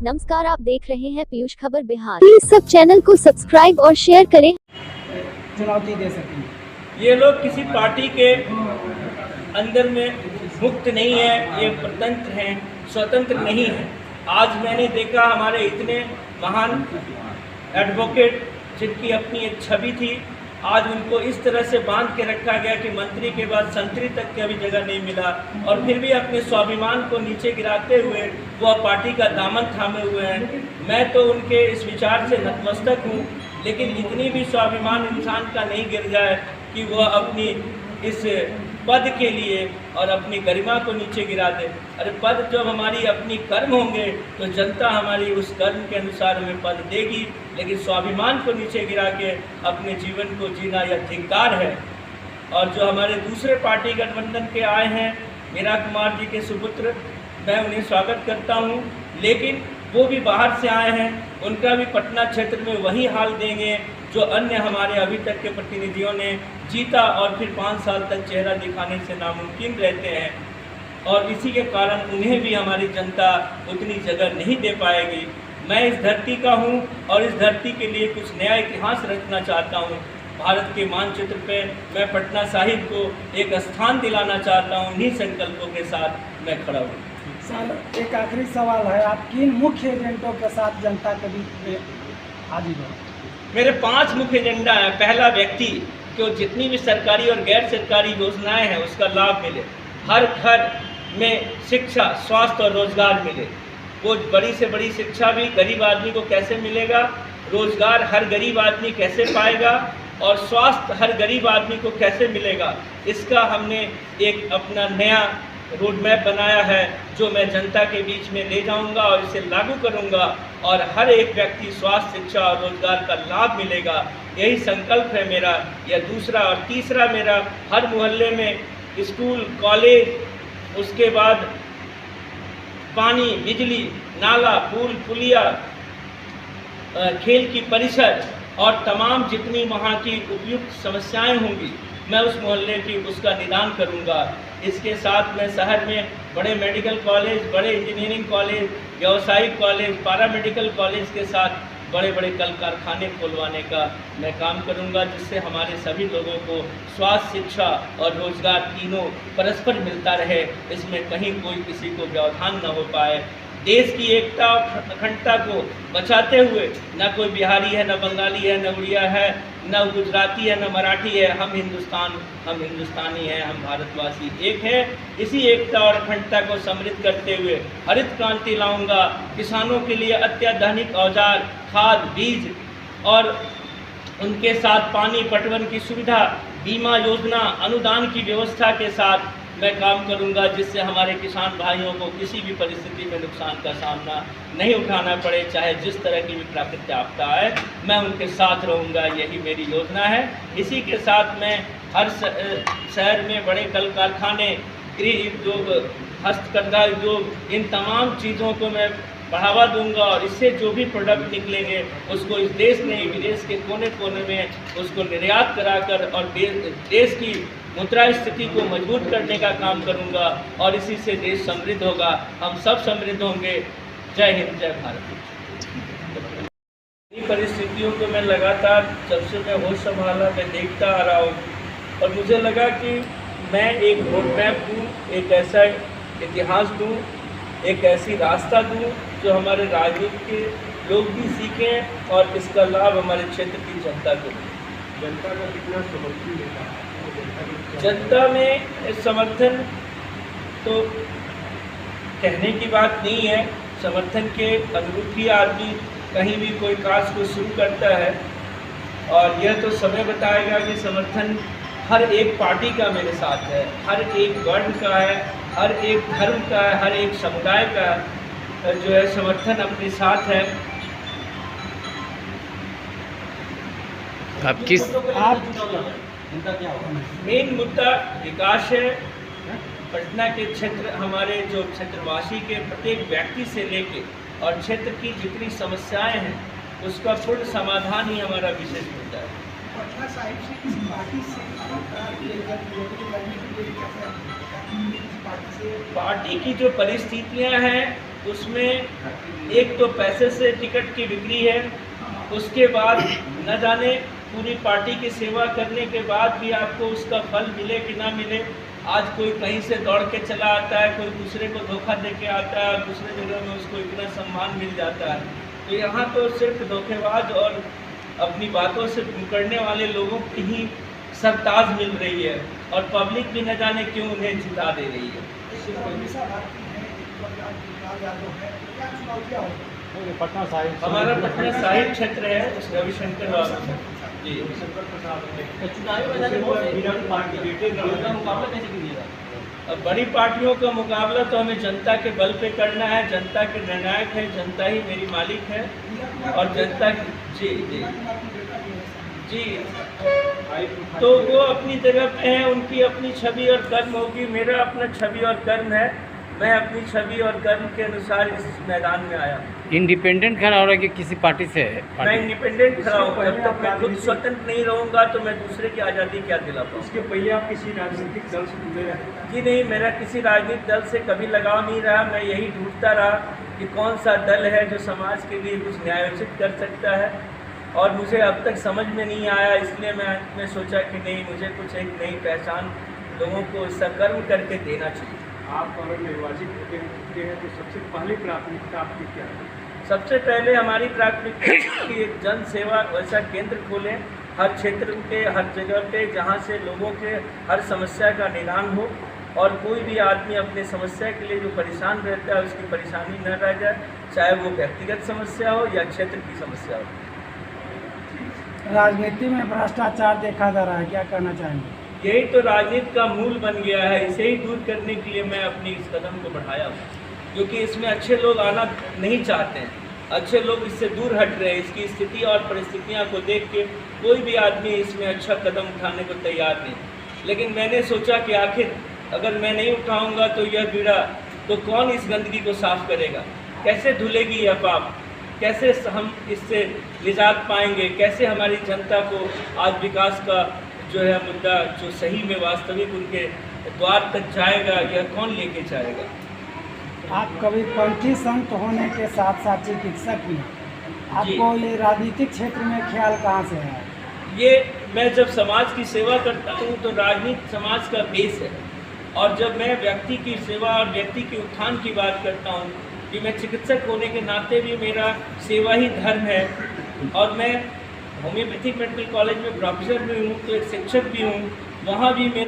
नमस्कार, आप देख रहे हैं पीयूष खबर बिहार। प्लीज सब चैनल को सब्सक्राइब और शेयर करें। चुनौती दे सकें। ये लोग किसी पार्टी के अंदर में मुक्त नहीं है, ये स्वतंत्र हैं, स्वतंत्र नहीं है। आज मैंने देखा हमारे इतने महान एडवोकेट जिनकी अपनी एक छवि थी, आज उनको इस तरह से बांध के रखा गया कि मंत्री के बाद संतरी तक की अभी जगह नहीं मिला, और फिर भी अपने स्वाभिमान को नीचे गिराते हुए वह पार्टी का दामन थामे हुए हैं। मैं तो उनके इस विचार से नतमस्तक हूँ, लेकिन इतनी भी स्वाभिमान इंसान का नहीं गिर जाए कि वह अपनी इस पद के लिए और अपनी गरिमा को नीचे गिरा दे। अरे पद जब हमारी अपनी कर्म होंगे तो जनता हमारी उस कर्म के अनुसार हमें पद देगी, लेकिन स्वाभिमान को नीचे गिरा के अपने जीवन को जीना यह धिक्कार है। और जो हमारे दूसरे पार्टी गठबंधन के आए हैं, मीरा कुमार जी के सुपुत्र, मैं उन्हें स्वागत करता हूं, लेकिन वो भी बाहर से आए हैं, उनका भी पटना क्षेत्र में वही हाल देंगे जो अन्य हमारे अभी तक के प्रतिनिधियों ने जीता और फिर 5 साल तक चेहरा दिखाने से नामुमकिन रहते हैं, और इसी के कारण उन्हें भी हमारी जनता उतनी जगह नहीं दे पाएगी। मैं इस धरती का हूं और इस धरती के लिए कुछ नया इतिहास रचना चाहता हूं। भारत के मानचित्र पे मैं पटना साहिब को एक स्थान दिलाना चाहता हूं। इन्हीं संकल्पों के साथ मैं खड़ा हूँ। सर, एक आखिरी सवाल है, आप किन मुख्य एजेंडों के साथ जनता के बीच में हाजिर हो? मेरे 5 मुख्य एजेंडा हैं। पहला, व्यक्ति को जितनी भी सरकारी और गैर सरकारी योजनाएं हैं उसका लाभ मिले, हर घर में शिक्षा, स्वास्थ्य और रोजगार मिले। वो बड़ी से बड़ी शिक्षा भी गरीब आदमी को कैसे मिलेगा, रोजगार हर गरीब आदमी कैसे पाएगा, और स्वास्थ्य हर गरीब आदमी को कैसे मिलेगा, इसका हमने एक अपना नया रोड मैप बनाया है, जो मैं जनता के बीच में ले जाऊंगा और इसे लागू करूंगा, और हर एक व्यक्ति स्वास्थ्य, शिक्षा और रोजगार का लाभ मिलेगा। यही संकल्प है मेरा। यह दूसरा। और तीसरा, मेरा हर मोहल्ले में स्कूल, कॉलेज, उसके बाद पानी, बिजली, नाला, पुल, पुलिया, खेल की परिसर और तमाम जितनी वहाँ की उपयुक्त समस्याएं होंगी, मैं उस मोहल्ले की उसका निदान करूंगा। इसके साथ मैं शहर में बड़े मेडिकल कॉलेज, बड़े इंजीनियरिंग कॉलेज, व्यावसायिक कॉलेज, पैरामेडिकल कॉलेज के साथ बड़े बड़े कल कारखाने खोलवाने का मैं काम करूंगा, जिससे हमारे सभी लोगों को स्वास्थ्य, शिक्षा और रोजगार तीनों परस्पर मिलता रहे। इसमें कहीं कोई किसी को व्यवधान न हो पाए। देश की एकता और अखंडता को बचाते हुए, न कोई बिहारी है, न बंगाली है, न उड़िया है, न गुजराती है, न मराठी है। हम हिंदुस्तानी हैं, हम भारतवासी एक हैं। इसी एकता और अखंडता को समृद्ध करते हुए हरित क्रांति लाऊंगा। किसानों के लिए अत्याधुनिक औजार, खाद, बीज और उनके साथ पानी पटवन की सुविधा, बीमा योजना, अनुदान की व्यवस्था के साथ मैं काम करूंगा, जिससे हमारे किसान भाइयों को किसी भी परिस्थिति में नुकसान का सामना नहीं उठाना पड़े। चाहे जिस तरह की भी प्राकृतिक आपदा आए, मैं उनके साथ रहूंगा। यही मेरी योजना है। इसी के साथ मैं हर शहर में बड़े कल कारखाने, गृह उद्योग, हस्तकरघा उद्योग, इन तमाम चीज़ों को मैं बढ़ावा दूंगा, और इससे जो भी प्रोडक्ट निकलेंगे उसको इस देश नहीं विदेश के कोने कोने में उसको निर्यात कराकर और देश की मुद्रा स्थिति को मजबूत करने का काम करूंगा, और इसी से देश समृद्ध होगा। हम सब समृद्ध होंगे। जय हिंद, जय भारत। इन परिस्थितियों को मैं लगातार, जब से मैं होश संभाला, मैं देखता आ रहा हूँ, और मुझे लगा कि मैं एक रोड मैप दूँ, एक ऐसा इतिहास दूँ, एक ऐसी रास्ता दूँ जो हमारे राजनीति के लोग भी सीखें और इसका लाभ हमारे क्षेत्र की जनता को मिले। जनता का कितना समर्थन मिलता है? जनता में समर्थन तो कहने की बात नहीं है। समर्थन के अनुरूप ही आदमी कहीं भी कोई कार्य को शुरू करता है, और यह तो समय बताएगा कि समर्थन हर एक पार्टी का मेरे साथ है, हर एक वर्ण का है, हर एक धर्म का है, हर एक समुदाय का जो है समर्थन अपने साथ है। मेन मुद्दा विकास है। पटना के क्षेत्र, हमारे जो क्षेत्रवासी के प्रत्येक व्यक्ति से लेके और क्षेत्र की जितनी समस्याएं हैं उसका पूर्ण समाधान ही हमारा विशेष मुद्दा है। पटना साहिब से किसी पार्टी से पार्टी की जो परिस्थितियां हैं उसमें एक तो पैसे से टिकट की बिक्री है, उसके बाद न जाने पूरी पार्टी की सेवा करने के बाद भी आपको उसका फल मिले कि ना मिले। आज कोई कहीं से दौड़ के चला आता है, कोई दूसरे को धोखा दे के आता है, दूसरे जगह में उसको इतना सम्मान मिल जाता है। तो यहाँ तो सिर्फ धोखेबाज और अपनी बातों से मुकरने वाले लोगों की ही सरताज मिल रही है और पब्लिक भी न जाने क्यों उन्हें जिता दे रही है। हमारा पटना साहिब क्षेत्र है, रविशंकर बाबू जी। अब बड़ी पार्टियों का मुकाबला तो हमें जनता के बल पे करना है। जनता के निर्णायक है, जनता ही मेरी मालिक है और जनता जी जी जी तो वो अपनी जगह पे है, उनकी अपनी छवि और कर्म होगी। मेरा अपना छवि और कर्म है, मैं अपनी छवि और कर्म के अनुसार इस मैदान में आया। इंडिपेंडेंट खड़ा हो रहा है कि किसी पार्टी से? मैं इंडिपेंडेंट खड़ा हूँ। जब तक मैं खुद स्वतंत्र नहीं रहूँगा तो मैं दूसरे की आज़ादी क्या दिला पाऊँ। इसके पहले आप किसी राजनीतिक दल से जुड़े रहे? जी नहीं, मेरा किसी राजनीतिक दल से कभी लगाव नहीं रहा। मैं यही ढूंढता रहा कि कौन सा दल है जो समाज के लिए कुछ न्यायोचित कर सकता है, और मुझे अब तक समझ में नहीं आया। इसलिए मैं सोचा कि नहीं, मुझे कुछ एक नई पहचान लोगों को सकर्म करके देना चाहिए। आप अगर निर्वाचित होते हैं तो सबसे पहली प्राथमिकता आपकी क्या है? सबसे पहले हमारी प्राथमिकता की एक जन सेवा वैसा केंद्र खोलें हर क्षेत्र के हर जगह पे, जहाँ से लोगों के हर समस्या का निदान हो और कोई भी आदमी अपने समस्या के लिए जो परेशान रहता है उसकी परेशानी न रह जाए, चाहे वो व्यक्तिगत समस्या हो या क्षेत्र की समस्या हो। राजनीति में भ्रष्टाचार देखा जा रहा है, क्या कहना चाहेंगे? यही तो राजनीति का मूल बन गया है। इसे ही दूर करने के लिए मैं अपनी इस कदम को बढ़ाया हूँ, क्योंकि इसमें अच्छे लोग आना नहीं चाहते हैं। अच्छे लोग इससे दूर हट रहे हैं। इसकी स्थिति और परिस्थितियाँ को देख के कोई भी आदमी इसमें अच्छा कदम उठाने को तैयार नहीं। लेकिन मैंने सोचा कि आखिर अगर मैं नहीं उठाऊँगा तो यह बीड़ा तो कौन इस गंदगी को साफ करेगा? कैसे धुलेगी यह पाप? कैसे हम इससे निजात पाएंगे? कैसे हमारी जनता को आज विकास का जो है मुद्दा जो सही में वास्तविक उनके द्वार तक जाएगा, यह कौन लेके जाएगा? आप कविपंथी संत होने के साथ साथ चिकित्सक भी हैं। आपको ये राजनीतिक क्षेत्र में ख्याल कहाँ से है? ये मैं जब समाज की सेवा करता हूँ तो राजनीति समाज का बेस है, और जब मैं व्यक्ति की सेवा और व्यक्ति के उत्थान की बात करता हूँ कि मैं चिकित्सक होने के नाते भी मेरा सेवा ही धर्म है, और मैं होम्योपैथिक मेडिकल कॉलेज में प्रोफेसर भी हूँ, तो एक शिक्षक भी हूँ। वहाँ भी मेरा